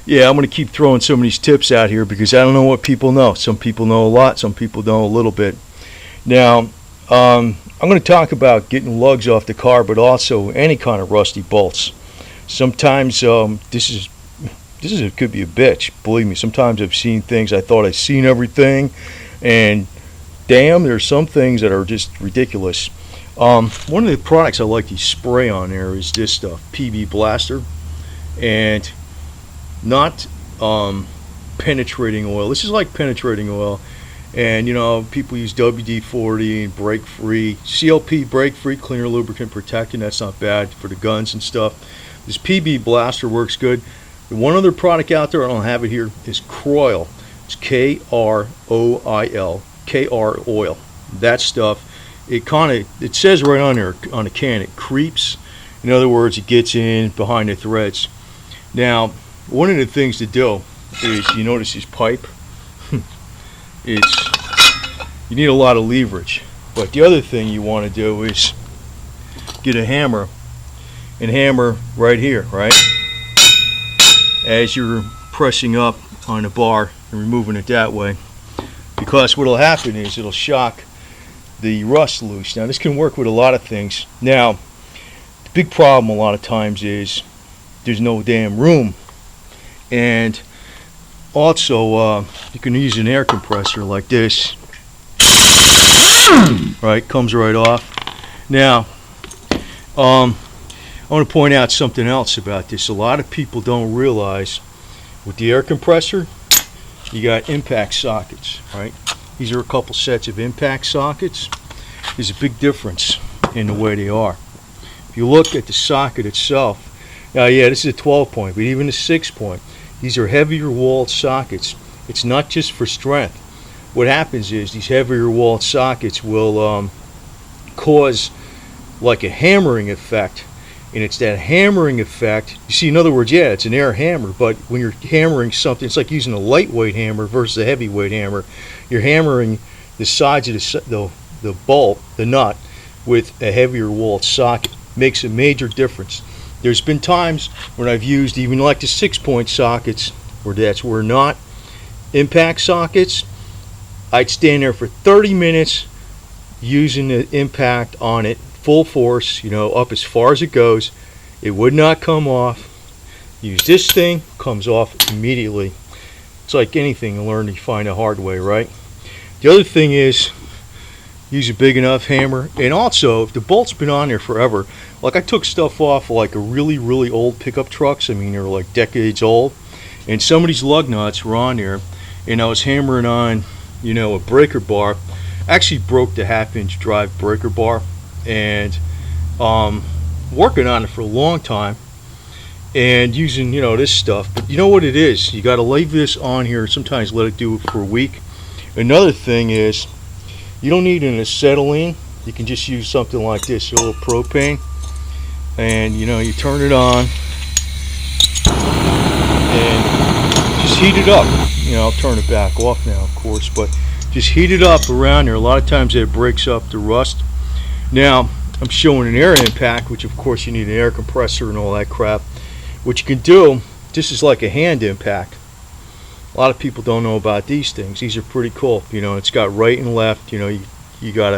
Yeah, I'm going to keep throwing some of these tips out here because I don't know what people know. Some people know a lot, some people know a little bit. Now, I'm going to talk about getting lugs off the car, but also any kind of rusty bolts. Sometimes it could be a bitch. Believe me, sometimes I've seen things I thought I'd seen everything, and damn, there's some things that are just ridiculous. One of the products I like to spray on there is this stuff, PB Blaster, and not penetrating oil. This is like penetrating oil, and people use WD-40 and brake free, CLP brake free, cleaner lubricant protectant. That's not bad for the guns and stuff. This PB Blaster works good. The one other product out there, I don't have it here, is Kroil. It's Kroil, KR oil. That stuff, it says right on there on the can, it creeps. In other words, it gets in behind the threads. Now, one of the things to do is, you notice this pipe, you need a lot of leverage. But the other thing you want to do is get a hammer and hammer right here, right? As you're pressing up on the bar and removing it that way. Because what will happen is it'll shock the rust loose. Now, this can work with a lot of things. Now, the big problem a lot of times is there's no damn room. And also, you can use an air compressor like this. Right, comes right off. Now, I want to point out something else about this. A lot of people don't realize with the air compressor, you got impact sockets, right? These are a couple sets of impact sockets. There's a big difference in the way they are. If you look at the socket itself, now yeah, this is a 12 point, but even a 6 point, these are heavier walled sockets. It's not just for strength. What happens is these heavier walled sockets will cause like a hammering effect. And it's that hammering effect. You see, in other words, yeah, it's an air hammer, but when you're hammering something, it's like using a lightweight hammer versus a heavyweight hammer. You're hammering the sides of the bolt, the nut, with a heavier walled socket. Makes a major difference. There's been times when I've used even like the 6 point sockets, where that's were not impact sockets. I'd stand there for 30 minutes using the impact on it, full force, up as far as it goes. It would not come off. Use this thing, comes off immediately. It's like anything you learn, you find a hard way, right? The other thing is, use a big enough hammer. And also, if the bolt's been on there forever, like I took stuff off like a really, really old pickup trucks. I mean, they're like decades old. And some of these lug nuts were on there, and I was hammering on, a breaker bar. I actually broke the 1/2-inch drive breaker bar, and working on it for a long time and using this stuff. But you know what it is, you got to leave this on here, sometimes let it do it for a week. Another thing is, you don't need an acetylene. You can just use something like this, a little propane, and you turn it on and just heat it up. I'll turn it back off now, of course, but just heat it up around there. A lot of times it breaks up the rust. Now, I'm showing an air impact, which of course you need an air compressor and all that crap. What you can do, this is like a hand impact. A lot of people don't know about these things. These are pretty cool. It's got right and left. You can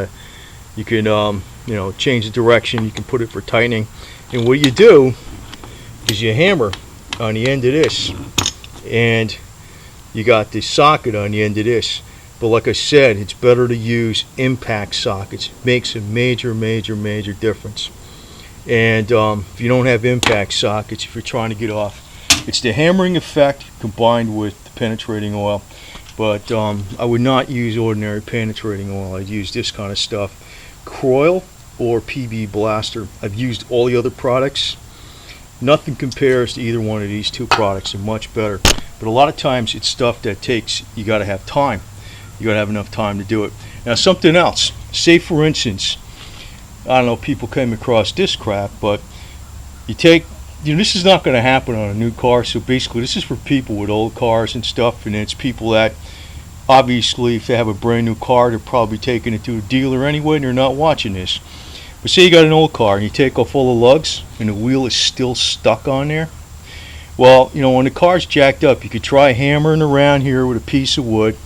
change the direction. You can put it for tightening. And what you do is you hammer on the end of this, and you got the socket on the end of this. But like I said, it's better to use impact sockets. It makes a major, major, major difference. And if you don't have impact sockets, if you're trying to get off, it's the hammering effect combined with the penetrating oil. But I would not use ordinary penetrating oil. I'd use this kind of stuff. Kroil or PB Blaster. I've used all the other products. Nothing compares to either one of these two products. They're much better. But a lot of times it's stuff that you got to have time. You got to have enough time to do it. Now, something else. Say, for instance, I don't know if people came across this crap, but you take, this is not going to happen on a new car. So basically, this is for people with old cars and stuff, and it's people that, obviously, if they have a brand new car, they're probably taking it to a dealer anyway, and they're not watching this. But say you got an old car, and you take off all the lugs, and the wheel is still stuck on there. Well, you know, when the car's jacked up, you could try hammering around here with a piece of wood,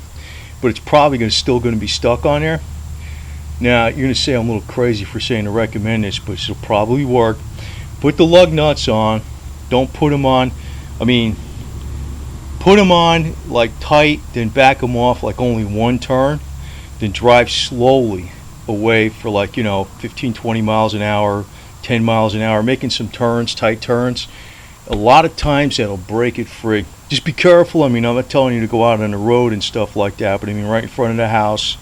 but it's probably still going to be stuck on there. Now, you're going to say I'm a little crazy for saying to recommend this, but it'll probably work. Put the lug nuts on. Don't put them on. I mean, put them on like tight, then back them off like only one turn. Then drive slowly away for like, 15, 20 miles an hour, 10 miles an hour, making some turns, tight turns. A lot of times that'll break it free. Just be careful. I mean, I'm not telling you to go out on the road and stuff like that, but I mean, right in front of the house,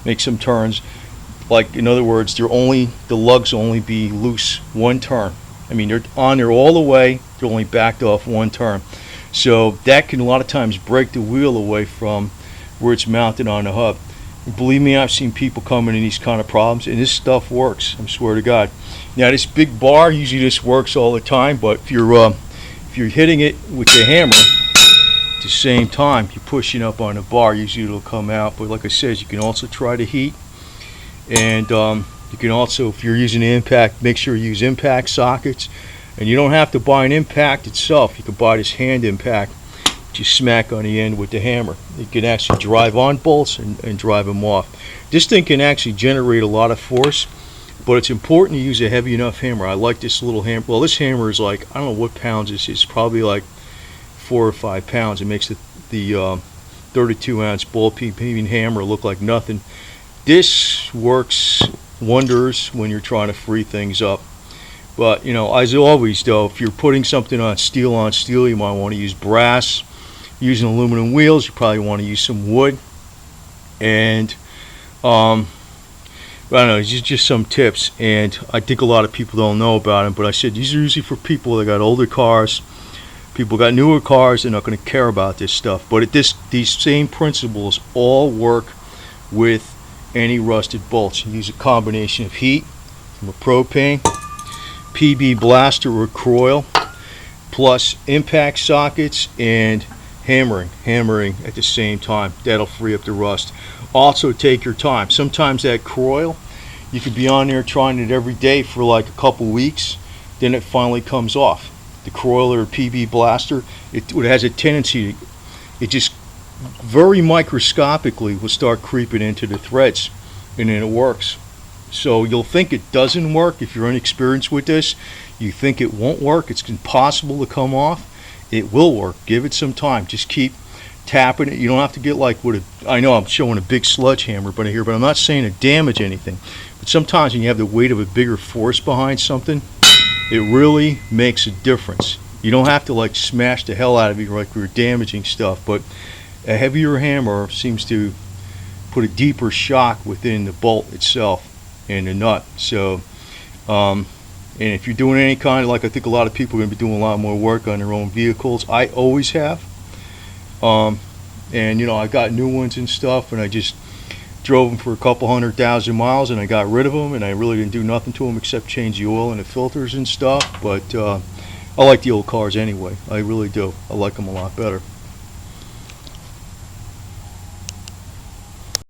make some turns. Like, in other words, the lugs will only be loose one turn. I mean, they're on there all the way, they're only backed off one turn. So that can a lot of times break the wheel away from where it's mounted on the hub. Believe me, I've seen people come in these kind of problems, and this stuff works, I swear to God. Now, this big bar, usually this works all the time, but if you're hitting it with the hammer at the same time, you're pushing up on the bar, usually it'll come out. But like I said, you can also try the heat, and you can also, if you're using the impact, make sure you use impact sockets. And you don't have to buy an impact itself. You can buy this hand impact, just smack on the end with the hammer. You can actually drive on bolts and drive them off. This thing can actually generate a lot of force, but it's important to use a heavy enough hammer. I like this little hammer. Well, this hammer is like, I don't know what pounds this is. It's probably like 4 or 5 pounds. It makes the 32-ounce ball peen hammer look like nothing. This works wonders when you're trying to free things up. But, as always, though, if you're putting something on steel, you might want to use brass. Using aluminum wheels, you probably want to use some wood. And, I don't know, just some tips. And I think a lot of people don't know about them. But I said these are usually for people that got older cars. People got newer cars, they're not going to care about this stuff. But these same principles all work with any rusted bolts. You use a combination of heat from a propane, PB blaster or Kroil, plus impact sockets and hammering at the same time. That'll free up the rust. Also, take your time. Sometimes that Kroil, you could be on there trying it every day for like a couple weeks, then it finally comes off. The Kroil or PB blaster, it has a tendency, it just very microscopically will start creeping into the threads, and then it works. So you'll think it doesn't work if you're inexperienced with this. You think it won't work. It's impossible to come off. It will work. Give it some time. Just keep tapping it. You don't have to get like I know I'm showing a big sledgehammer but I'm not saying to damage anything. But sometimes when you have the weight of a bigger force behind something, it really makes a difference. You don't have to like smash the hell out of it like we were damaging stuff, but a heavier hammer seems to put a deeper shock within the bolt itself and the nut. So, and if you're doing any kind of, like, I think a lot of people are going to be doing a lot more work on their own vehicles. I always have. And I got new ones and stuff, and I just drove them for a couple 100,000 miles, and I got rid of them, and I really didn't do nothing to them except change the oil and the filters and stuff. But I like the old cars anyway. I really do. I like them a lot better.